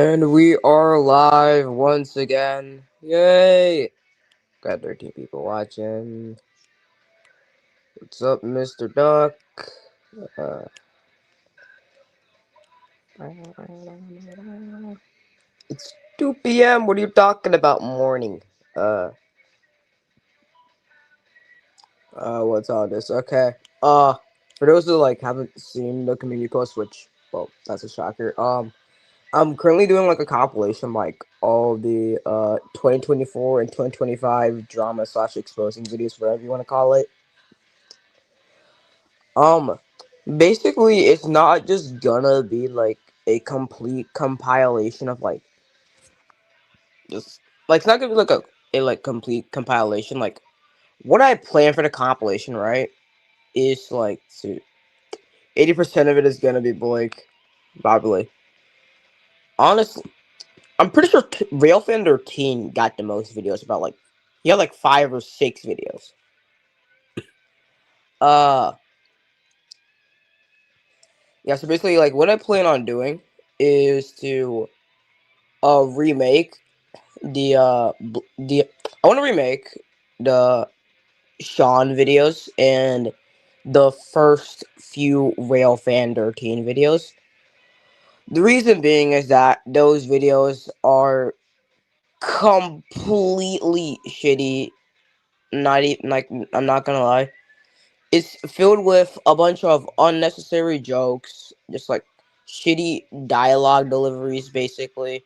And we are live once again. Yay! Got 13 people watching. What's up, Mr. Duck? Uh, it's 2 p.m. What are you talking about, morning? What's all this? Okay. For those who haven't seen the community post, which, well, that's a shocker. I'm currently doing a compilation all the 2024 and 2025 drama / exposing videos, whatever you want to call it. Um Basically it's not just gonna be a complete compilation of just it's not gonna be a complete compilation. What I plan for the compilation, right, is to 80% of it is gonna be Blake, probably. Honestly, I'm pretty sure Railfender Teen got the most videos about he had 5 or 6 videos. Uh yeah, so basically what I plan on doing is to remake the I want to remake the Sean videos and the first few Railfender Teen videos. The reason being is that those videos are completely shitty. Not even I'm not gonna lie. It's filled with a bunch of unnecessary jokes, just shitty dialogue deliveries, basically.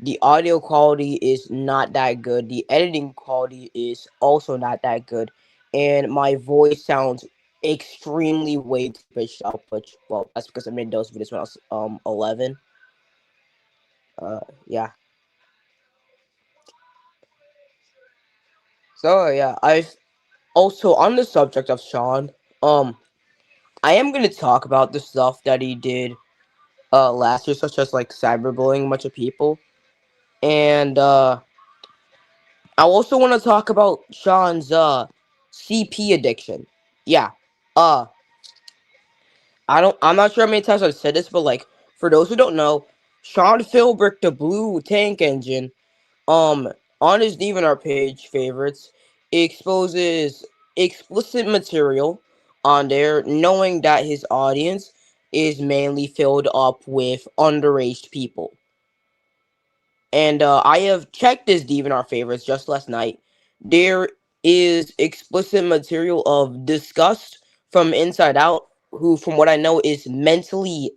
The audio quality is not that good. The editing quality is also not that good. And my voice sounds extremely way too pitched up, which, well, that's because I made those videos when I was 11. Yeah. So yeah, I've also, on the subject of Sean, I am gonna talk about the stuff that he did last year, such as cyberbullying a bunch of people. And I also want to talk about Sean's CP addiction. Yeah. Uh I'm not sure how many times I've said this, but for those who don't know, Sean Philbrick, the Blue Tank Engine, um on his DeviantArt page favorites, exposes explicit material on there, knowing that his audience is mainly filled up with underage people. And I have checked his DeviantArt favorites just last night. There is explicit material of Disgust from Inside Out, who, from what I know, is mentally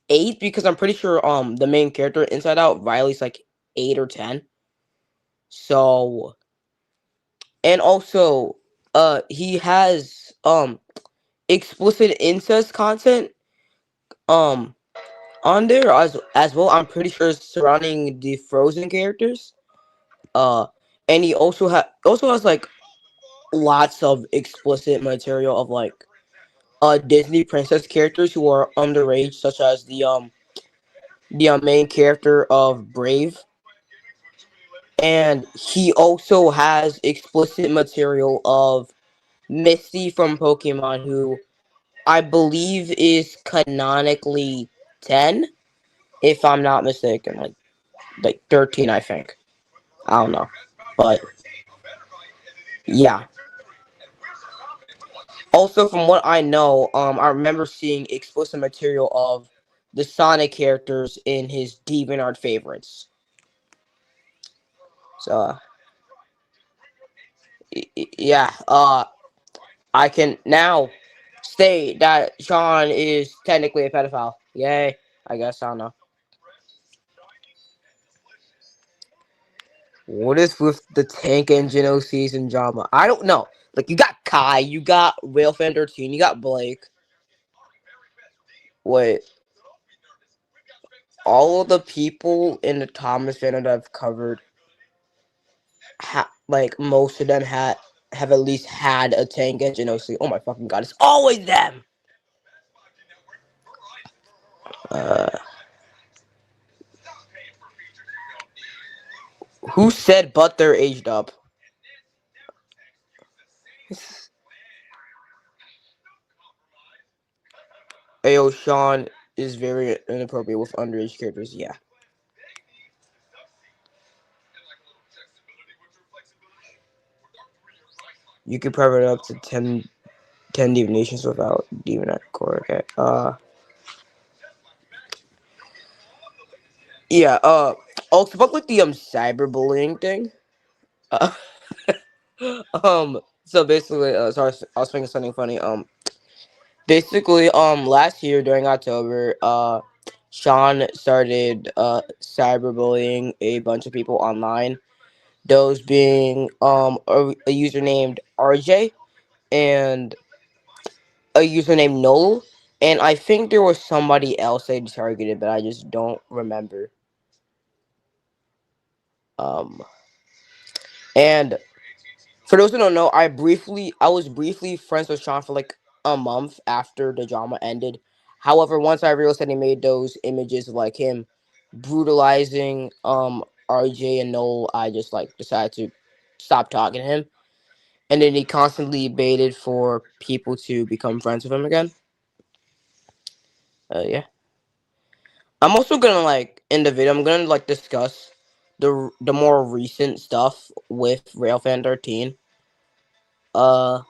8, because I'm pretty sure the main character Inside Out, Riley's 8 or 10. So, and also he has explicit incest content um on there as well. I'm pretty sure it's surrounding the Frozen characters. Uh, and he also has lots of explicit material of Disney princess characters who are underage, such as the main character of Brave. And he also has explicit material of Misty from Pokemon, who I believe is canonically 10, if I'm not mistaken, like 13, I think. I don't know, but yeah. Also, from what I know, I remember seeing explicit material of the Sonic characters in his DeviantArt favorites. So, yeah, I can now state that Sean is technically a pedophile. Yay, I guess, I don't know. What is with the Tank Engine season drama? I don't know. You got Kai, you got Railfender Teen, you got Blake. Wait, all of the people in the Thomas fandom that I've covered, most of them have at least had a Tank Engine OC. Oh my fucking god, it's always them! Who said but they're aged up? Ayo, Sean is very inappropriate with underage characters, yeah. You could private up to 10 divinations without demon at core. Okay. Yeah. Also about like the cyberbullying thing. Uh, So basically, sorry, I was thinking something funny. Basically, last year during October, Sean started cyberbullying a bunch of people online. Those being a user named RJ and a user named Noel, and I think there was somebody else they targeted, but I just don't remember. Um, and for those who don't know, I was briefly friends with Sean for like a month after the drama ended. However, once I realized that he made those images of like him brutalizing RJ and Noel, I just like decided to stop talking to him. And then he constantly baited for people to become friends with him again. Yeah. I'm also gonna like in the video. I'm gonna like discuss the more recent stuff with Railfan 13. Uh,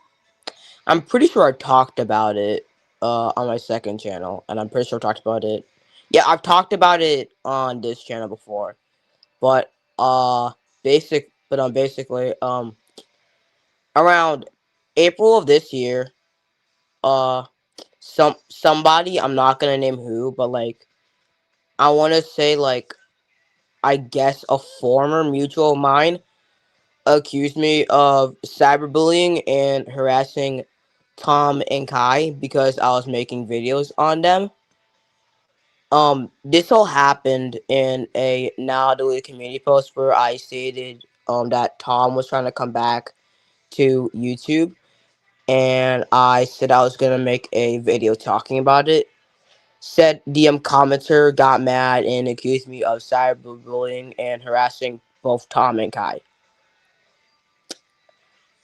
I'm pretty sure I talked about it on my second channel, and I'm pretty sure I talked about it. Yeah, I've talked about it on this channel before, but basically around April of this year, uh, somebody, I'm not gonna name who, but like I want to say like I guess a former mutual of mine accused me of cyberbullying and harassing Tom and Kai because I was making videos on them. This all happened in a now deleted community post where I stated that Tom was trying to come back to YouTube, and I said I was gonna make a video talking about it. Said DM commenter got mad and accused me of cyberbullying and harassing both Tom and Kai.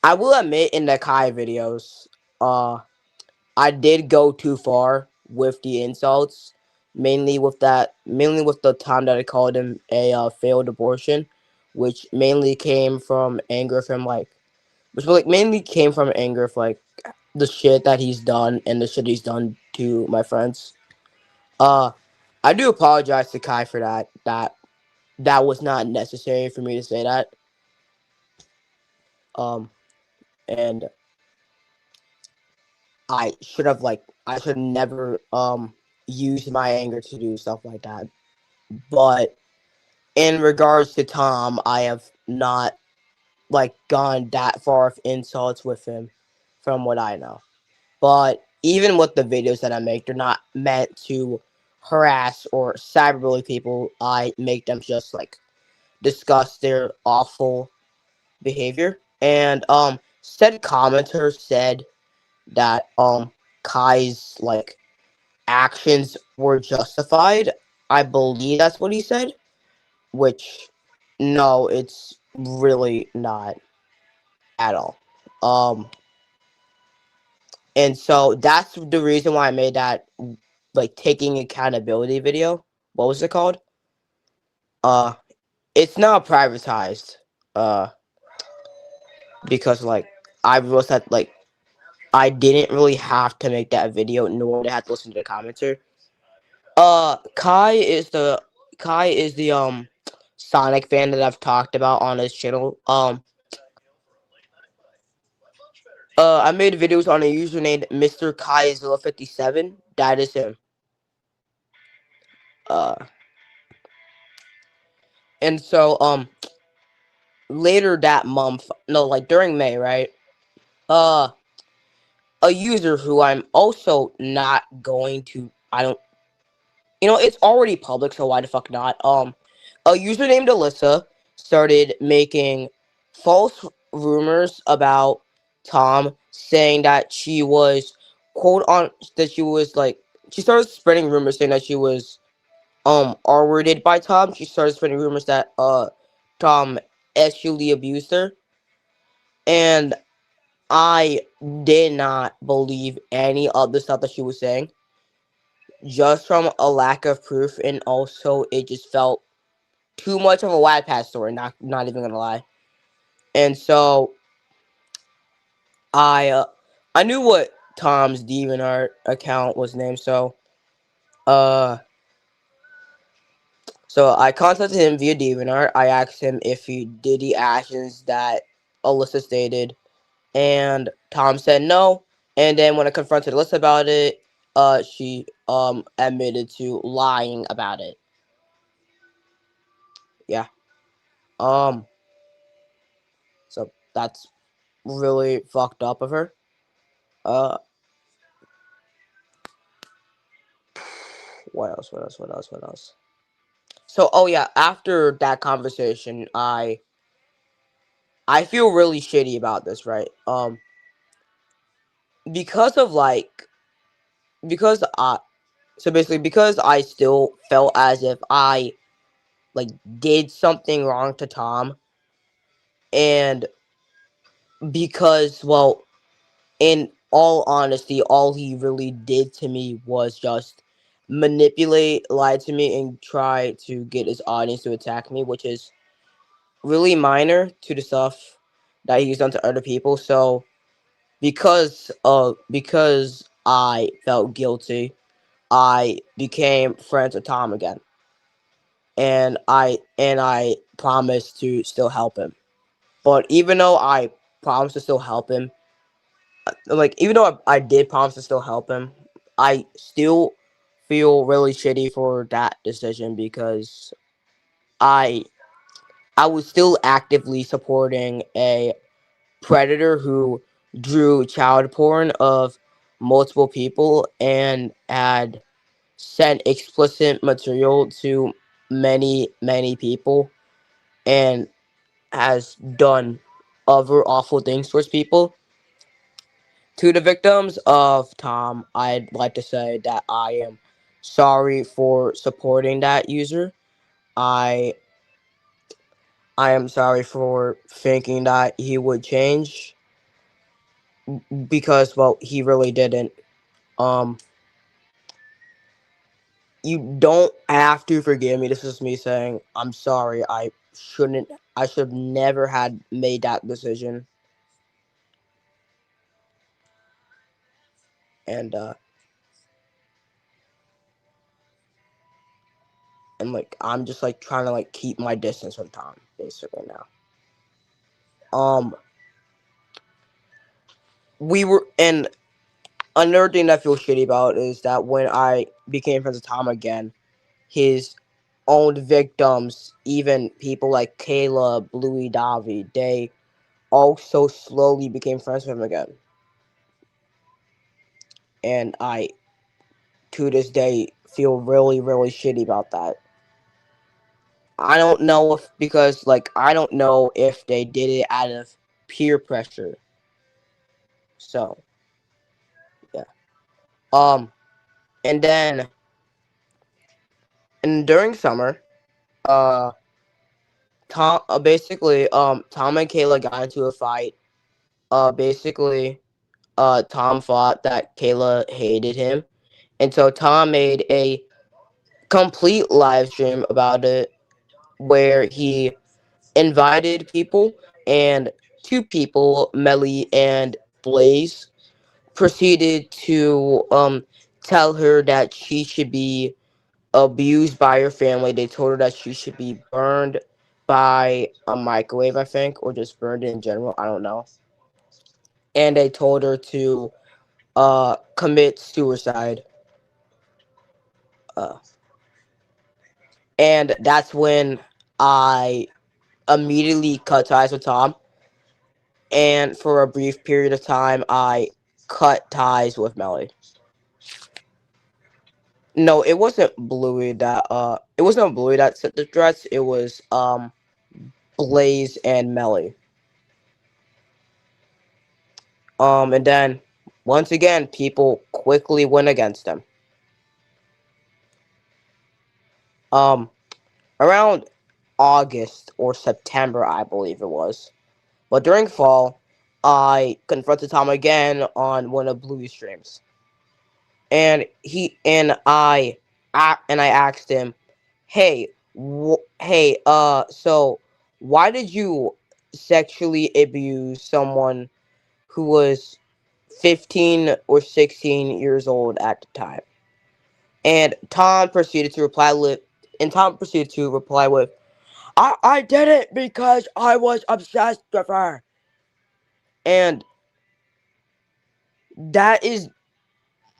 I will admit in the Kai videos, I did go too far with the insults, mainly with the time that I called him a failed abortion, which mainly came from anger from like, which like mainly came from anger for like the shit that he's done and the shit he's done to my friends. Uh, I do apologize to Kai for that. That was not necessary for me to say that. Um, and I should never use my anger to do stuff like that. But in regards to Tom, I have not like gone that far of insults with him from what I know. But even with the videos that I make, they're not meant to harass or cyberbully people. I make them just like discuss their awful behavior. And said commenter said that Kai's like actions were justified. I believe that's what he said, which no, it's really not at all. Um and so that's the reason why I made that like taking accountability video. What was it called? Uh it's not privatized. Uh because like I realized that like I didn't really have to make that video nor to have to listen to the commenter. Kai is the Sonic fan that I've talked about on his channel. I made videos on a user named Mr. Kai057. That is him. Uh, and so later that month, no, like during May, right? Uh, a user who I'm also not going to. I don't. It's already public, so why the fuck not? A user named Alyssa started making false rumors about Tom, saying that she was that she was like she started spreading rumors saying that she was R-worded by Tom. She started spreading rumors that Tom sexually abused her, and I did not believe any of the stuff that she was saying, just from a lack of proof, and also it just felt too much of a Wattpad story. Not even gonna lie. And so I uh, I knew what Tom's DeviantArt account was named, uh so I contacted him via DeviantArt. I asked him if he did the actions that Alyssa stated, and Tom said no. And then when I confronted Alyssa about it, she admitted to lying about it. Yeah. Um. So that's really fucked up of her. Uh. What else? What else? What else? What else? So, oh yeah, after that conversation, I feel really shitty about this, right? Because of because I so basically because I still felt as if I like did something wrong to Tom, and because, well, in all honesty, all he really did to me was just manipulate, lie to me, and try to get his audience to attack me, which is really minor to the stuff that he's done to other people. So because I felt guilty, I became friends with Tom again, and I promised to still help him. But even though I promised to still help him, even though I did promise to still help him, I still feel really shitty for that decision because I I was still actively supporting a predator who drew child porn of multiple people and had sent explicit material to many people and has done other awful things towards people. To the victims of Tom, I'd like to say that I am sorry for supporting that user. I I am sorry for thinking that he would change because, well, he really didn't. Um you don't have to forgive me. This is me saying I'm sorry. I should have never had made that decision. And I'm just trying to keep my distance from Tom basically now. Um we were and Another thing that I feel shitty about is that when I became friends with Tom again, his own victims, even people like Kayla, Bluey, Davi, they also slowly became friends with him again. And I, to this day, feel really shitty about that. I don't know I don't know if they did it out of peer pressure. So, yeah. Um, and then, and during summer, uh, Tom and Kayla got into a fight. Basically, Tom thought that Kayla hated him, and so Tom made a complete live stream about it where he invited people, and two people, Melly and Blaze, proceeded to tell her that she should be abused by her family. They told her that she should be burned by a microwave, I think, or just burned in general. I don't know. And they told her to commit suicide. Uh, and that's when I immediately cut ties with Tom. And for a brief period of time, I cut ties with Melly. No, it wasn't Bluey that set the threats. It was Blaze and Melly. And then once again, people quickly went against him. Um, Around August or September, I believe it was. But during fall, I confronted Tom again on one of Bluey's streams, and I asked him, "Hey, so why did you sexually abuse someone who was 15 or 16 years old at the time. And Tom proceeded to reply with, I did it because I was obsessed with her. And that is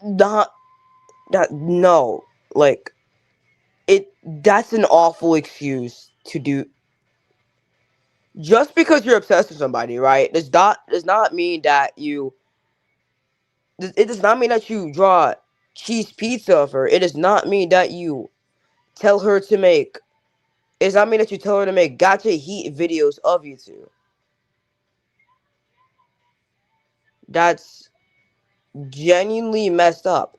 not, that, no, like, that's an awful excuse to do. Just because you're obsessed with somebody, right, does not mean that you, it does not mean that you draw cheese pizza of her. It does not mean that you tell her to make, it does not mean that you tell her to make gotcha heat videos of you two. That's genuinely messed up.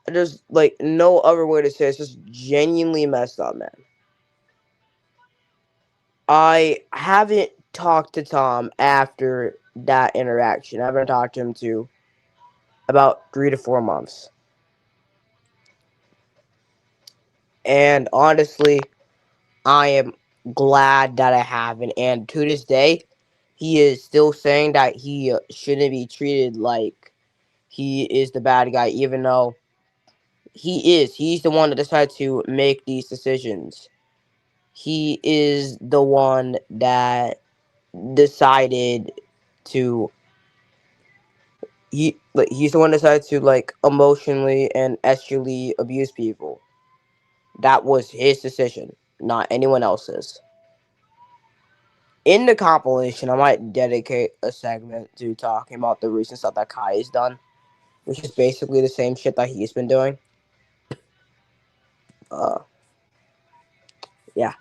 There's like no other way to say it. It's just genuinely messed up, man. I haven't talked to Tom after that interaction. I haven't talked to him to about 3 to 4 months. And honestly, I am glad that I haven't. And to this day, he is still saying that he shouldn't be treated like he is the bad guy, even though he is. He's the one that decided to make these decisions. He is the one that decided to. He's the one that decided to like emotionally and sexually abuse people. That was his decision, not anyone else's. In the compilation, I might dedicate a segment to talking about the recent stuff that Kai has done, which is basically the same shit that he's been doing. Uh, yeah.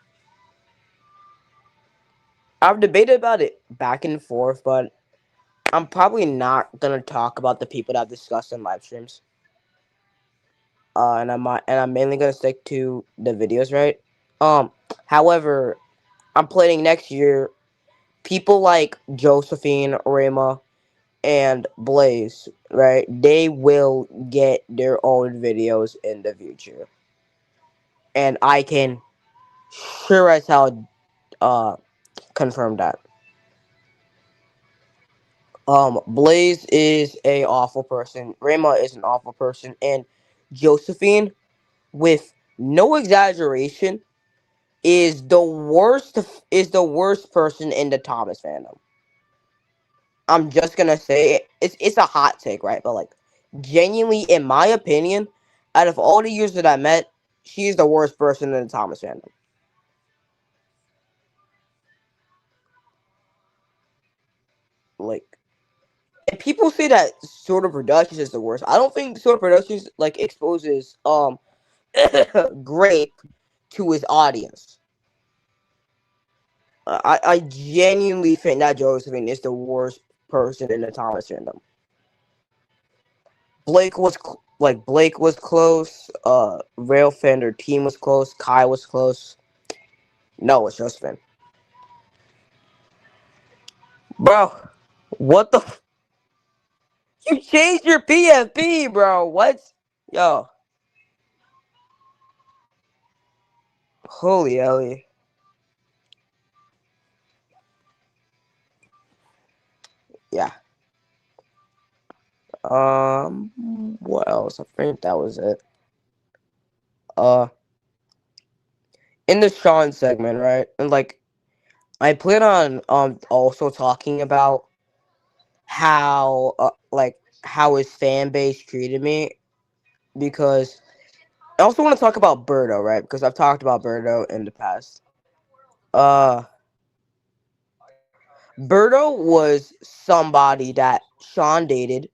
I've debated about it back and forth, but I'm probably not gonna talk about the people that I've discussed in live streams. And I'm mainly gonna stick to the videos, right? However, I'm planning next year people like Josephine, Rema, and Blaze, right? They will get their own videos in the future. And I can sure as hell confirm that. Blaze is a awful person. Rema is an awful person, and Josephine, with no exaggeration, is the worst person in the Thomas fandom. I'm just gonna say it. It's a hot take, right? But like, genuinely, in my opinion, out of all the years that I met, she's the worst person in the Thomas fandom. Like, and people say that Sort of Productions is the worst. I don't think Sort of Productions like exposes Grape to his audience. I genuinely think that Josephine is the worst person in the Thomas fandom. Blake was close. Rail Fender team was close. Kai was close. No, it's Josephine. Bro, what the? You changed your PFP, bro. What? Yo, holy Ellie. Yeah. What else? I think that was it. Uh, in the Sean segment, right? And like, I plan on also talking about how his fan base treated me, because I also want to talk about Birdo, right? Because I've talked about Birdo in the past. Uh, Birdo was somebody that Sean dated.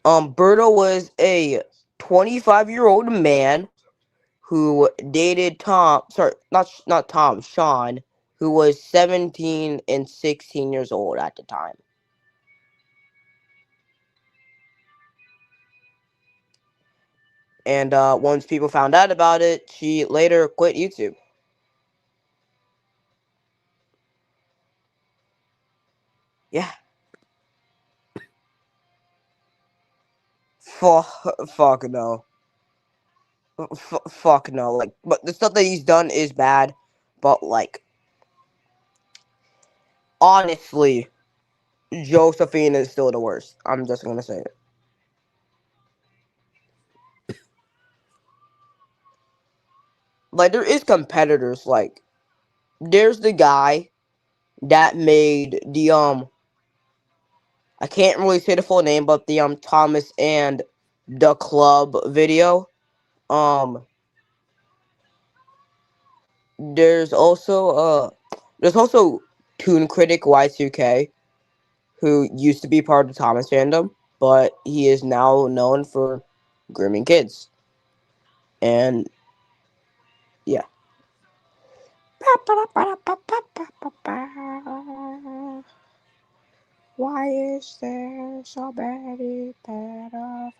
Birdo was a 25-year-old man who dated Tom. Sorry, not Tom. Sean, who was 17 and 16 years old at the time. And once people found out about it, she later quit YouTube. Yeah. Fuck no. Fuck no. Like, but the stuff that he's done is bad. But like, honestly, Josephine is still the worst. I'm just gonna say it. Like, there is competitors. Like, there's the guy that made the I can't really say the full name, but the Thomas and the Club video. Um, there's also there's also Toon Critic Y2K, who used to be part of the Thomas fandom, but he is now known for grooming kids. And yeah. Why is there so many pedophiles?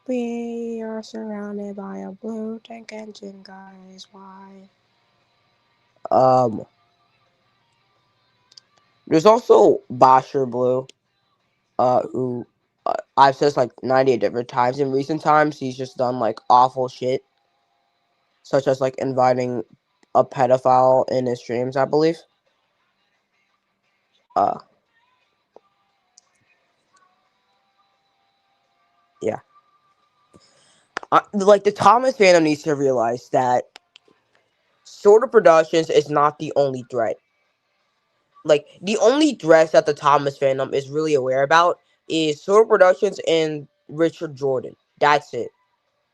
We are surrounded by a blue tank engine, guys. Why? Um, there's also Bosher Blue, who I've said this like 98 different times in recent times. He's just done like awful shit, such as like inviting a pedophile in his streams, I believe. Uh, yeah. Like the Thomas fandom needs to realize that Sort of Productions is not the only threat. Like the only threats that the Thomas fandom is really aware about is Sort of Productions and Richard Jordan. That's it.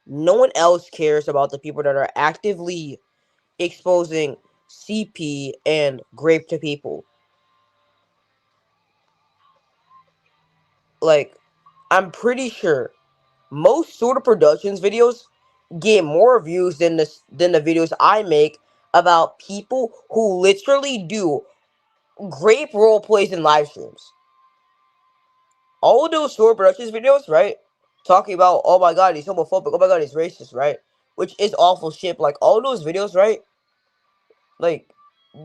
No one else cares about the people that are actively exposing CP and grape to people. Like, I'm pretty sure most Sort of Productions videos get more views than the videos I make about people who literally do grape role plays in live streams. All of those Sort of Productions videos, right? Talking about, oh my god, he's homophobic, oh my god, he's racist, right? Which is awful shit. Like, all those videos, right? Like,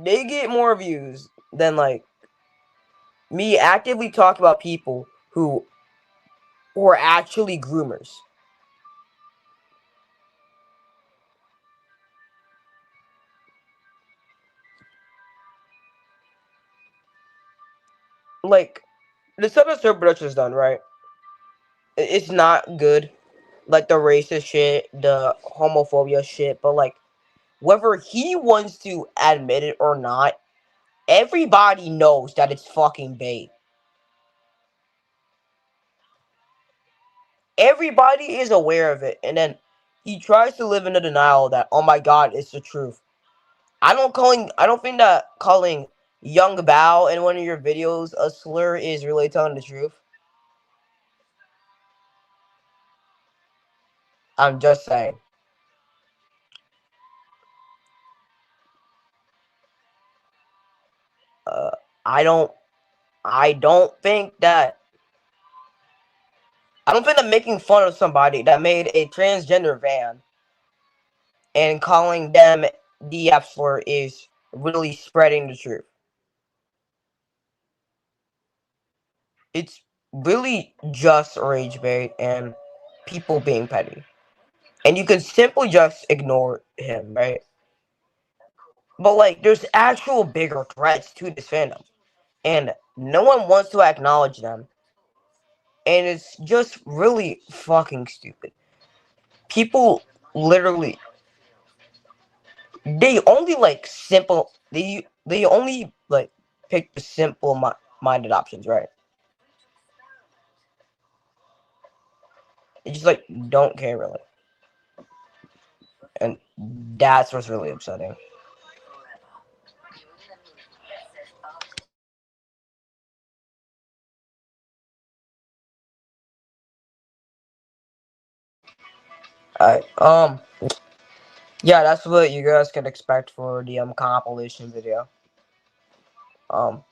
they get more views than, like, me actively talking about people who are actually groomers. Like, the stuff that Sir Productions done, right? It's not good. Like, the racist shit, the homophobia shit, but, like, whether he wants to admit it or not, everybody knows that it's fucking bait. Everybody is aware of it, and then he tries to live in the denial that, oh my god, it's the truth. I don't think that calling Young Bao in one of your videos a slur is really telling the truth. I'm just saying. Uh, I don't. I don't think that. I don't think that making fun of somebody that made a transgender van and calling them the F slur is really spreading the truth. It's really just rage bait and people being petty. And you can simply just ignore him, right? But like, there's actual bigger threats to this fandom, and no one wants to acknowledge them. And it's just really fucking stupid. People literally, they only like simple. They only like pick the minded options, right? They just like don't care really, and that's what's really upsetting. Alright, yeah, that's what you guys can expect for the compilation video. Um,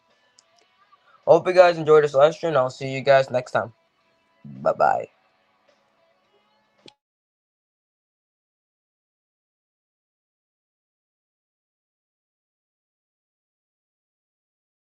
hope you guys enjoyed this live stream. I'll see you guys next time. Bye bye.